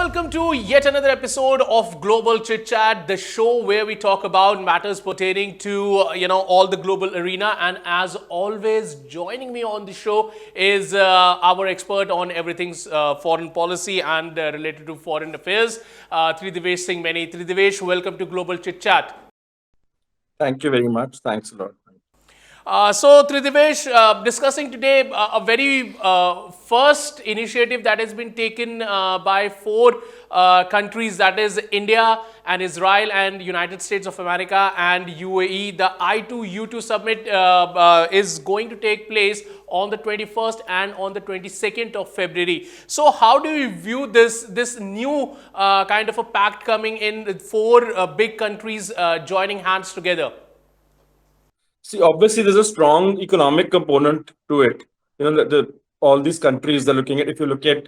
welcome to yet another episode of Global Chit Chat, the show where we talk about matters pertaining to all the global arena. And as always, joining me on the show is our expert on everything's foreign policy and related to foreign affairs, Tridivesh Singh Meni. Tridivesh, welcome to Global Chit Chat. Thank you very much. Thanks a lot. So, Tridivesh, discussing today a very first initiative that has been taken by four countries, that is India and Israel and United States of America and UAE. The I2U2 summit is going to take place on the 21st and on the 22nd of February. So, how do you view this new kind of a pact coming in with four big countries joining hands together? See, obviously, there's a strong economic component to it. All these countries are looking at. If you look at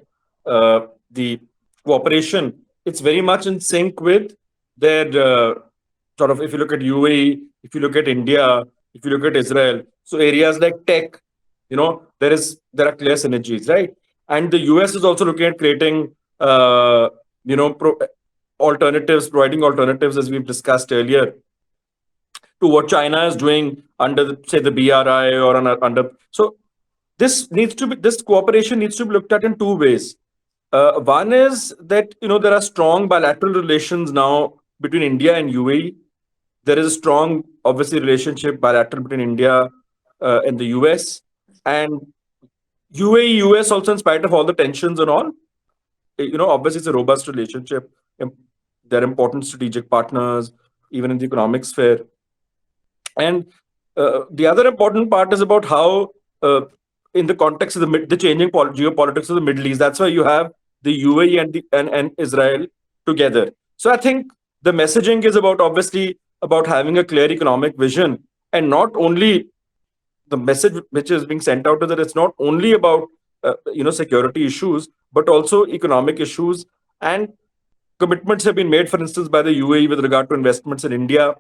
the cooperation, it's very much in sync with their sort of. If you look at UAE, if you look at India, if you look at Israel, so areas like tech, there are clear synergies, right? And the US is also looking at creating, alternatives, providing alternatives, as we've discussed earlier, to what China is doing under, say, the BRI or under. So this cooperation needs to be looked at in two ways. One is that there are strong bilateral relations now between India and UAE. There is a strong, obviously, relationship bilateral between India and the US, and UAE US also, in spite of all the tensions and all. Obviously, it's a robust relationship. They're important strategic partners, even in the economic sphere. And the other important part is about how, in the context of the changing geopolitics of the Middle East, that's why you have the UAE and Israel together. So I think the messaging is obviously about having a clear economic vision, and not only the message which is being sent out is that it's not only about security issues, but also economic issues, and commitments have been made, for instance, by the UAE with regard to investments in India,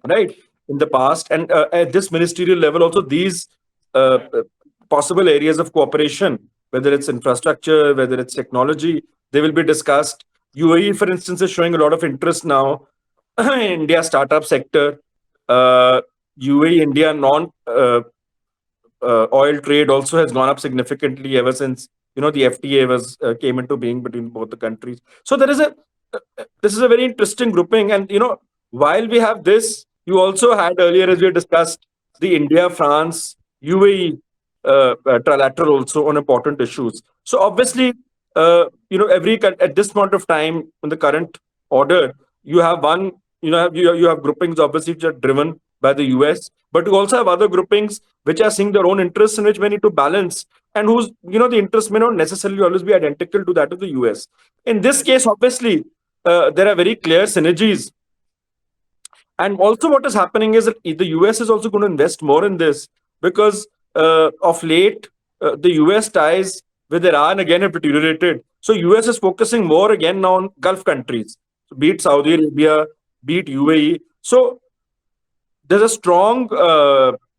right, in the past. And at this ministerial level also, these possible areas of cooperation, whether it's infrastructure, whether it's technology, they will be discussed. UAE, for instance, is showing a lot of interest now in India startup sector. UAE India non oil trade also has gone up significantly ever since the FTA came into being between both the countries. So this is a very interesting grouping. And while we have this, you also had earlier, as we discussed, the India, France, UAE trilateral also on important issues. So obviously, at this point of time in the current order, you have you have groupings obviously which are driven by the US, but you also have other groupings which are seeing their own interests and which may need to balance, and whose the interests may not necessarily always be identical to that of the US. In this case, obviously, there are very clear synergies. And also what is happening is that the US is also going to invest more in this, because of late, the US ties with Iran again have deteriorated. So US is focusing more again on Gulf countries, be it Saudi Arabia, be it UAE. So there's a strong,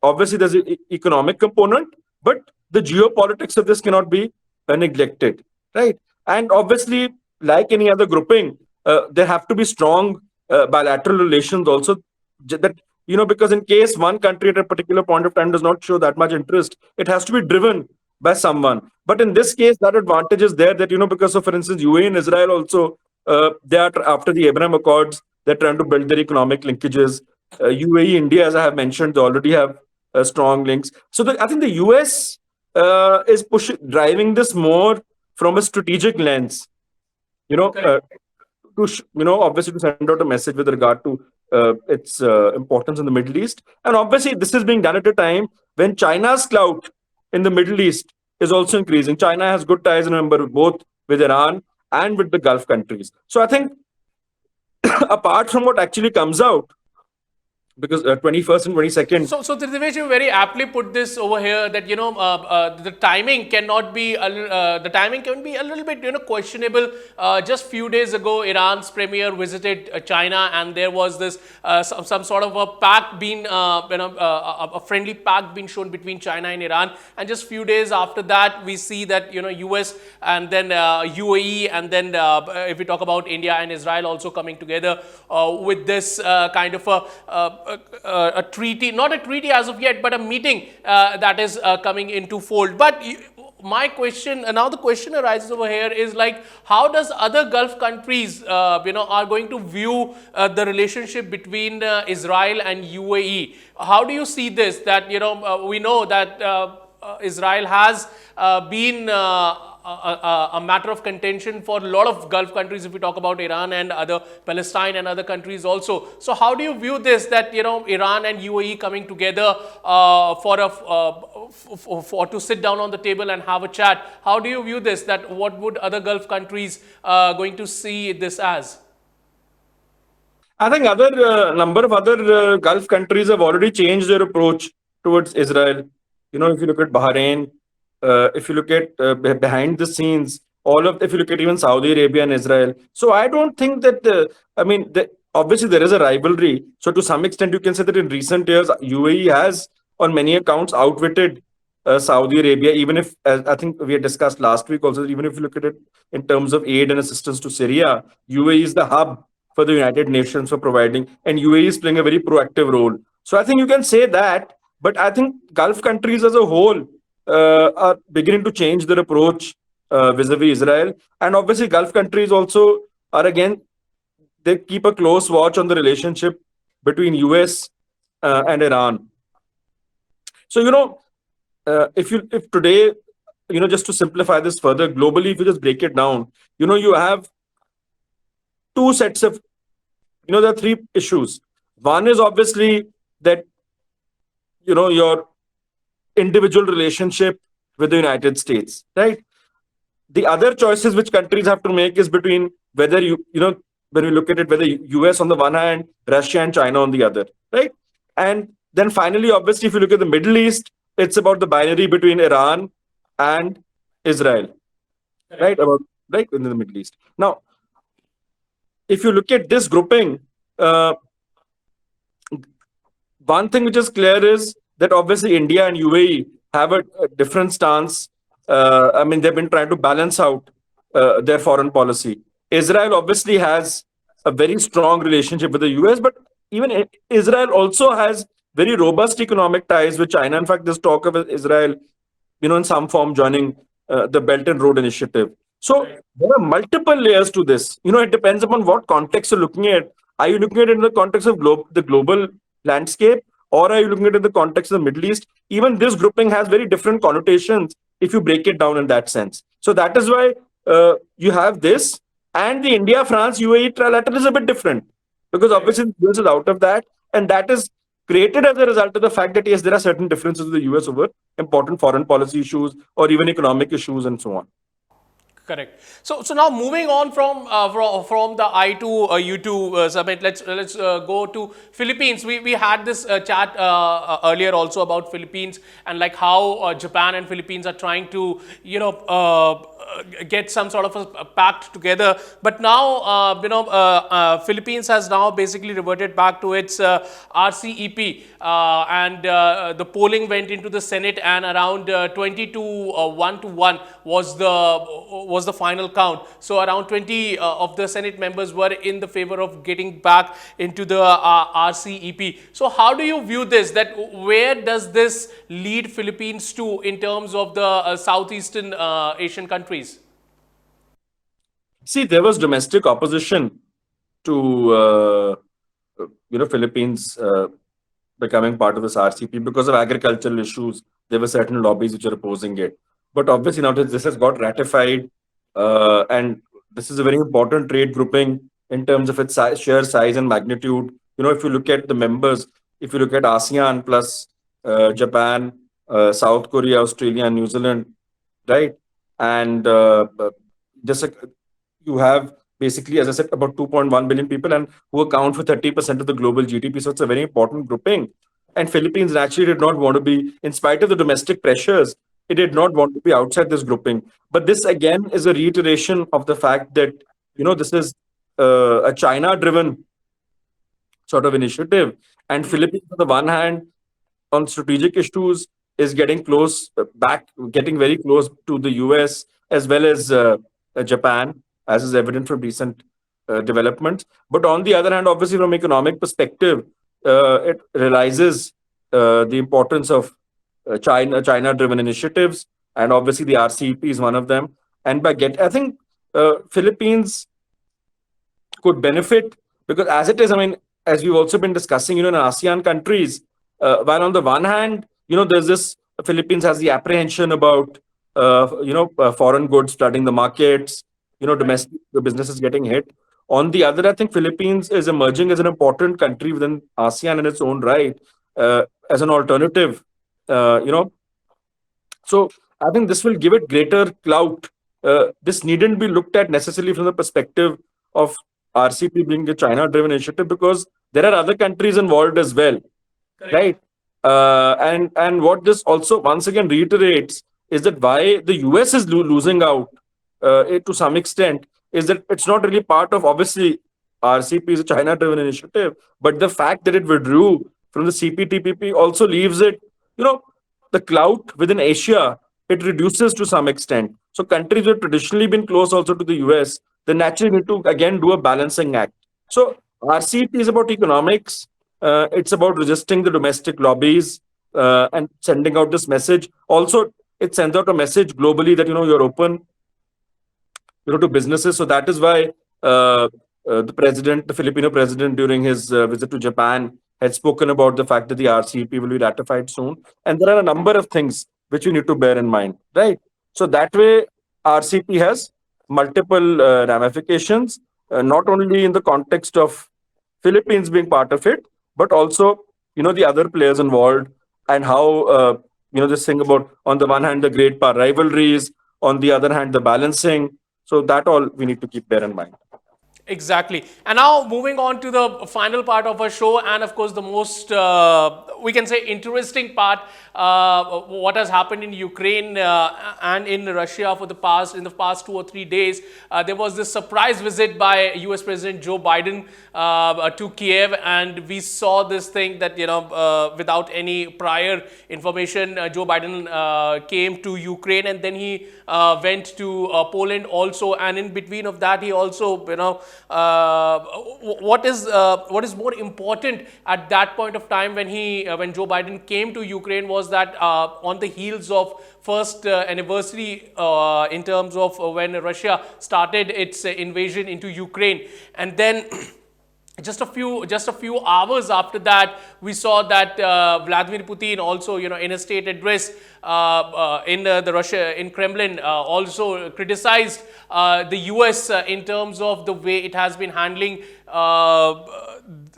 obviously there's an economic component, but the geopolitics of this cannot be neglected, right? And obviously, like any other grouping, there have to be strong bilateral relations also, that because in case one country at a particular point of time does not show that much interest, it has to be driven by someone. But in this case, that advantage is there, that because of, for instance, UAE and Israel also, they are, after the Abraham Accords, they're trying to build their economic linkages. UAE India, as I have mentioned, they already have strong links. So I think the US is driving this more from a strategic lens, obviously to send out a message with regard to its importance in the Middle East. And obviously, this is being done at a time when China's clout in the Middle East is also increasing. China has good ties, remember, both with Iran and with the Gulf countries. So I think apart from what actually comes out, because 21st and 22nd. So Tritivesh, you very aptly put this over here that the timing cannot be the timing can be a little bit questionable. Just few days ago, Iran's premier visited China, and there was this some sort of a pact being a friendly pact being shown between China and Iran, and just few days after that, we see that US and then UAE, and then if we talk about India and Israel also coming together with this kind of a treaty, not a treaty as of yet, but a meeting that is coming into fold. But my question now, the question arises over here is like, how does other Gulf countries are going to view the relationship between Israel and UAE? How do you see this? That we know that Israel has been a matter of contention for a lot of Gulf countries, if we talk about Iran and other Palestine and other countries also. So how do you view this, that Iran and UAE coming together for to sit down on the table and have a chat? How do you view this? That what would other Gulf countries going to see this as? I think other number of other Gulf countries have already changed their approach towards Israel. If you look at Bahrain, if you look at behind the scenes, if you look at even Saudi Arabia and Israel. So I don't think that, obviously there is a rivalry. So to some extent, you can say that in recent years, UAE has on many accounts outwitted Saudi Arabia, even if, as I think we had discussed last week also, even if you look at it in terms of aid and assistance to Syria, UAE is the hub for the United Nations for providing, and UAE is playing a very proactive role. So I think you can say that, but I think Gulf countries as a whole are beginning to change their approach vis-a-vis Israel. And obviously, Gulf countries also are again, they keep a close watch on the relationship between US and Iran. So, if today, just to simplify this further, globally, if you just break it down, you have two sets of, there are three issues. One is obviously that, your individual relationship with the United States, right? The other choices which countries have to make is between whether when you look at it, whether US on the one hand, Russia and China on the other, right? And then finally, obviously, if you look at the Middle East, it's about the binary between Iran and Israel, right? Right in the Middle East. Now, if you look at this grouping, one thing which is clear is that obviously India and UAE have a different stance. They've been trying to balance out their foreign policy. Israel obviously has a very strong relationship with the US, but even Israel also has very robust economic ties with China. In fact, there's talk of Israel, in some form joining the Belt and Road Initiative. So there are multiple layers to this. It depends upon what context you're looking at. Are you looking at it in the context of the global landscape, or are you looking at it in the context of the Middle East? Even this grouping has very different connotations if you break it down in that sense. So that is why you have this, and the India-France UAE trilateral is a bit different, because obviously the US is out of that, and that is created as a result of the fact that yes, there are certain differences with the US over important foreign policy issues or even economic issues and so on. Correct. So now moving on from the I2U2 summit, let's go to Philippines. We had this chat earlier also about Philippines, and like how Japan and Philippines are trying to get some sort of a pact together. But now Philippines has now basically reverted back to its RCEP, and the polling went into the Senate, and around 1 to 1 was the final count. So around 20 of the Senate members were in the favor of getting back into the RCEP. So how do you view this? That where does this lead Philippines to in terms of the Southeastern Asian countries? See, there was domestic opposition to Philippines becoming part of this RCP because of agricultural issues. There were certain lobbies which are opposing it. But obviously now this has got ratified, and this is a very important trade grouping in terms of its sheer size and magnitude. If you look at the members, if you look at ASEAN plus Japan, South Korea, Australia, and New Zealand, right? And you have basically, as I said, about 2.1 billion people, and who account for 30% of the global GDP. So it's a very important grouping. And Philippines naturally did not want to be, in spite of the domestic pressures, it did not want to be outside this grouping. But this again is a reiteration of the fact that this is a China-driven sort of initiative, and Philippines, on the one hand, on strategic issues, is getting close getting very close to the US as well as Japan, as is evident from recent developments. But on the other hand, obviously, from economic perspective, it realizes the importance of China-driven initiatives, and obviously the RCEP is one of them. And I think Philippines could benefit because as it is, I mean, as we've also been discussing, in ASEAN countries, while on the one hand, there's this Philippines has the apprehension about, foreign goods flooding the markets, domestic businesses getting hit. On the other, I think Philippines is emerging as an important country within ASEAN in its own right, as an alternative, you know, so I think this will give it greater clout. This needn't be looked at necessarily from the perspective of RCP being a China-driven initiative because there are other countries involved as well, right? And what this also once again reiterates is that why the US is losing out to some extent is that it's not really part of obviously RCP is a China-driven initiative, but the fact that it withdrew from the CPTPP also leaves it, you know, the clout within Asia, it reduces to some extent. So countries who have traditionally been close also to the US, they naturally need to again do a balancing act. So RCEP is about economics. It's about resisting the domestic lobbies and sending out this message. Also, it sends out a message globally that you're open, to businesses. So that is why the Filipino president, during his visit to Japan, had spoken about the fact that the RCEP will be ratified soon. And there are a number of things which you need to bear in mind, right? So that way, RCEP has multiple ramifications, not only in the context of Philippines being part of it, but also, the other players involved and how, this thing about, on the one hand, the great power rivalries, on the other hand, the balancing. So that all we need to keep bear in mind. Exactly. And now moving on to the final part of our show, and of course the most we can say interesting part, what has happened in Ukraine and in Russia for the past 2 or 3 days. There was this surprise visit by US President Joe Biden to Kiev, and we saw this thing that without any prior information, Joe Biden came to Ukraine, and then he went to Poland also, and in between of that he also what is more important at that point of time when Joe Biden came to Ukraine was that on the heels of first anniversary in terms of when Russia started its invasion into Ukraine, and then just a few hours after that, we saw that Vladimir Putin also, in a state address in the Russia in Kremlin, also criticized the US in terms of the way it has been handling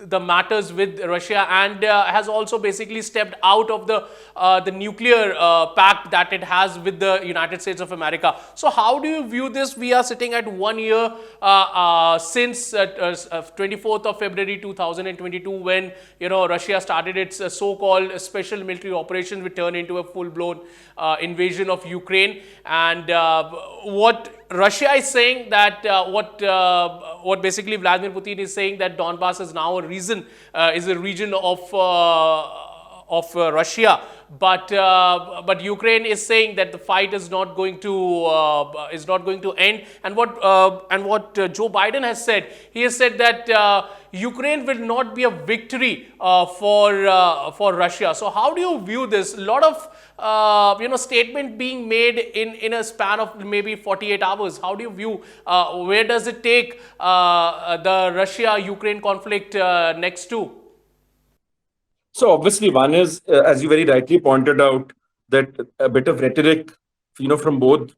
the matters with Russia, and has also basically stepped out of the nuclear pact that it has with the United States of America. So how do you view this? We are sitting at 1 year since 24th of February 2022, when Russia started its so-called special military operation, which turned into a full-blown invasion of Ukraine. And what Russia is saying that what basically Vladimir Putin is saying, that Donbass is now is a region of Russia, but Ukraine is saying that the fight is not going to end. And what Joe Biden has said, he has said that Ukraine will not be a victory for Russia. So how do you view this? A lot of statement being made in a span of maybe 48 hours. How do you view where does it take the Russia-Ukraine conflict next to? So obviously, one is, as you very rightly pointed out, that a bit of rhetoric, from both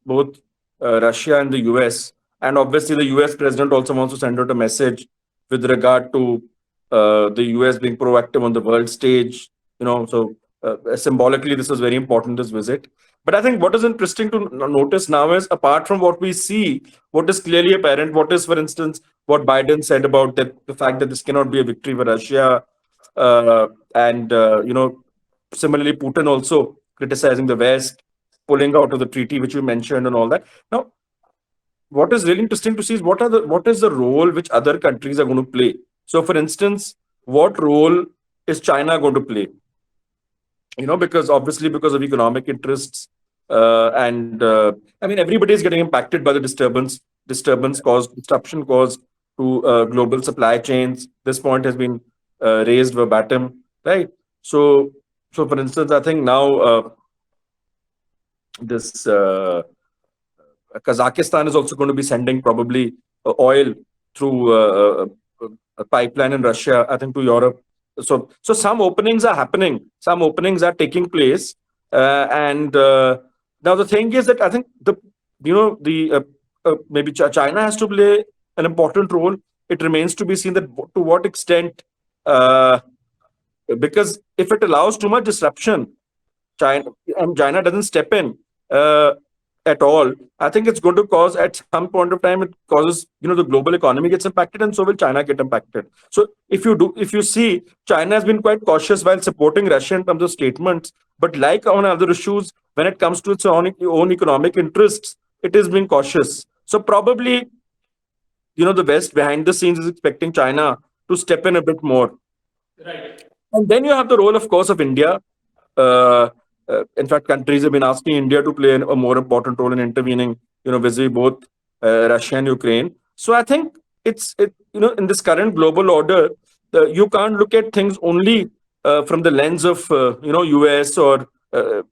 Russia and the US, and obviously the US president also wants to send out a message with regard to the US being proactive on the world stage. So symbolically, this was very important, this visit. But I think what is interesting to notice now is, apart from what we see, what is clearly apparent, what is, for instance, what Biden said about that, the fact that this cannot be a victory for Russia, and similarly, Putin also criticizing the West, pulling out of the treaty, which you mentioned, and all that. Now, what is really interesting to see is what is the role which other countries are going to play. So, for instance, what role is China going to play? Because obviously, because of economic interests, and I mean, everybody is getting impacted by the disruption caused to global supply chains. This point has been raised verbatim, right? So, for instance, I think now this Kazakhstan is also going to be sending probably oil through a pipeline in Russia, I think, to Europe. So some openings are happening. Some openings are taking place, and now the thing is that I think the maybe China has to play an important role. It remains to be seen that to what extent, uh, because if it allows too much disruption, China doesn't step in uh, at all, I think it's going to cause, at some point of time, it causes, the global economy gets impacted, and so will China get impacted. So if you see, China has been quite cautious while supporting Russia in terms of statements, but like on other issues, when it comes to its own economic interests, it is being cautious. So probably, the West behind the scenes is expecting China to step in a bit more. Right. And then you have the role, of course, of India. Uh, in fact, countries have been asking India to play a more important role in intervening, vis-a-vis both Russia and Ukraine. So I think in this current global order, you can't look at things only from the lens of, US or uh,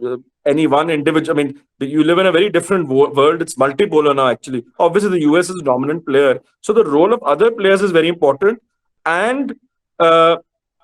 uh, any one individual. I mean, you live in a very different world. It's multipolar now, actually. Obviously, the US is a dominant player. So the role of other players is very important. And uh,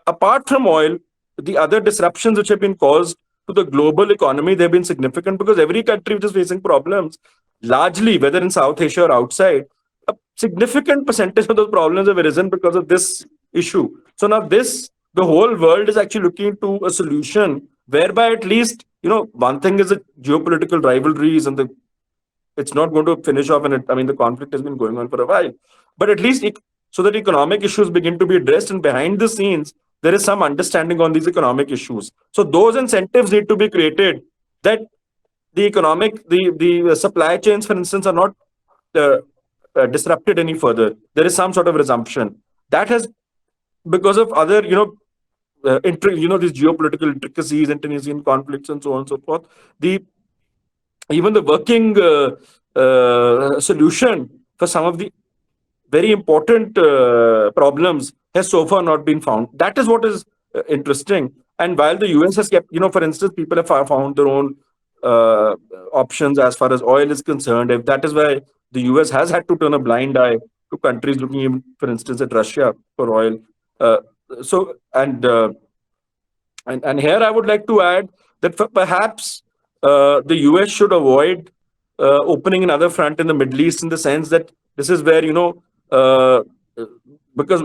apart from oil, the other disruptions which have been caused to the global economy, they've been significant, because every country which is facing problems, largely, whether in South Asia or outside, a significant percentage of those problems have arisen because of this issue. So now the whole world is actually looking to a solution whereby at least, one thing is the geopolitical rivalries, and it's not going to finish off. And I mean, the conflict has been going on for a while, but at least so that economic issues begin to be addressed, and behind the scenes, there is some understanding on these economic issues. So those incentives need to be created, that the supply chains, for instance, are not uh, disrupted any further. There is some sort of resumption that has, because of other, these geopolitical intricacies, Indonesian conflicts, and so on and so forth. The Even the working solution for some of the very important problems has so far not been found. That is what is interesting. And while the US has kept, for instance, people have found their own uh, options as far as oil is concerned. If that is why the US has had to turn a blind eye to countries looking, even, for instance, at Russia for oil. Uh, and here I would like to add that perhaps the US should avoid opening another front in the Middle East, in the sense that this is where, uh, because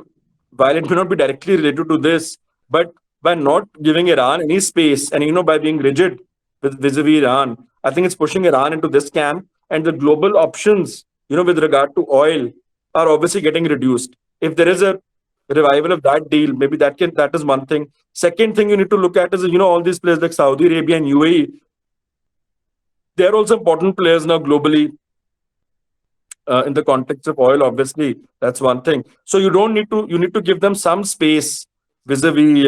while it may not be directly related to this, but by not giving Iran any space, and, by being rigid vis-a-vis Iran, I think it's pushing Iran into this camp, and the global options, with regard to oil, are obviously getting reduced. If there is a revival of that deal, maybe that is one thing. Second thing you need to look at is, all these players like Saudi Arabia and UAE, they're also important players now globally, in the context of oil. Obviously, that's one thing. So you need to give them some space vis-a-vis,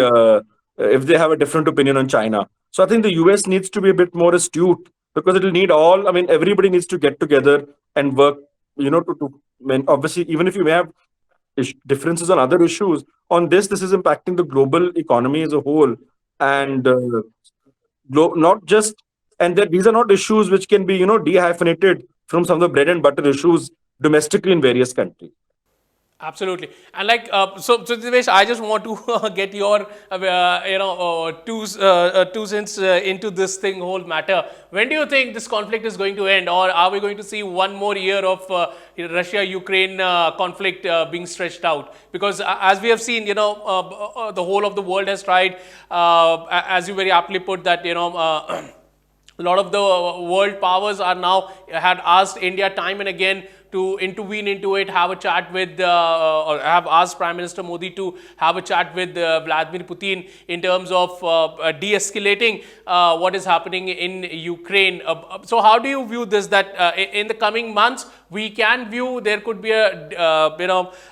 if they have a different opinion on China. So I think the US needs to be a bit more astute, because it'll need all. I mean, everybody needs to get together and work. I mean, obviously, even if you may have differences on other issues, on this is impacting the global economy as a whole, and not just, and that these are not issues which can be, dehyphenated from some of the bread and butter issues domestically in various countries. Absolutely, and like so Divesh, I just want to get your two cents into this thing whole matter. When do you think this conflict is going to end, or are we going to see one more year of Russia-Ukraine conflict being stretched out? Because as we have seen, the whole of the world has tried, as you very aptly put, that a lot of the world powers are now had asked India time and again to intervene into it, have a chat with, or have asked Prime Minister Modi to have a chat with Vladimir Putin in terms of de-escalating what is happening in Ukraine. So how do you view this, that in the coming months we can view there could be a,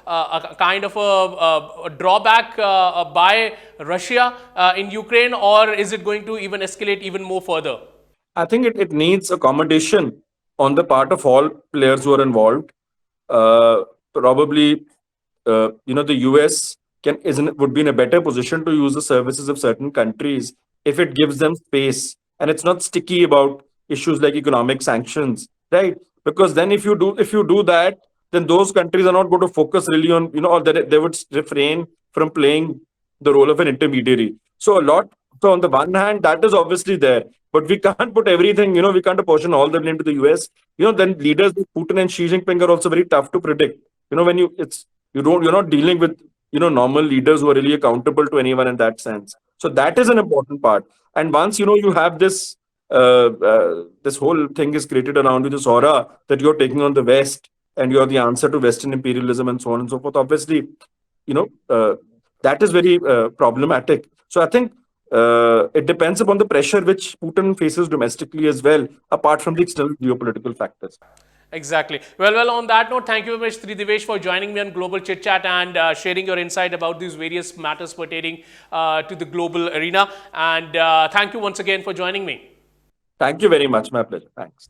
a kind of a drawback by Russia in Ukraine, or is it going to even escalate even more further? I think it needs accommodation on the part of all players who are involved. Probably, the US would be in a better position to use the services of certain countries if it gives them space and it's not sticky about issues like economic sanctions, right? Because then if you do that, then those countries are not going to focus really on, or they would refrain from playing the role of an intermediary. So a lot. So on the one hand, that is obviously there, but we can't put everything. We can't apportion all the blame to the US. Then leaders like Putin and Xi Jinping are also very tough to predict. When you're not dealing with normal leaders who are really accountable to anyone in that sense. So that is an important part. And once you have this whole thing is created around you, this aura that you're taking on the West and you're the answer to Western imperialism and so on and so forth. Obviously, you know that is very problematic. So I think it depends upon the pressure which Putin faces domestically as well, apart from the external geopolitical factors. Exactly. Well, on that note, thank you very much, Tridivesh, for joining me on Global Chit Chat and sharing your insight about these various matters pertaining to the global arena. And thank you once again for joining me. Thank you very much. My pleasure. Thanks.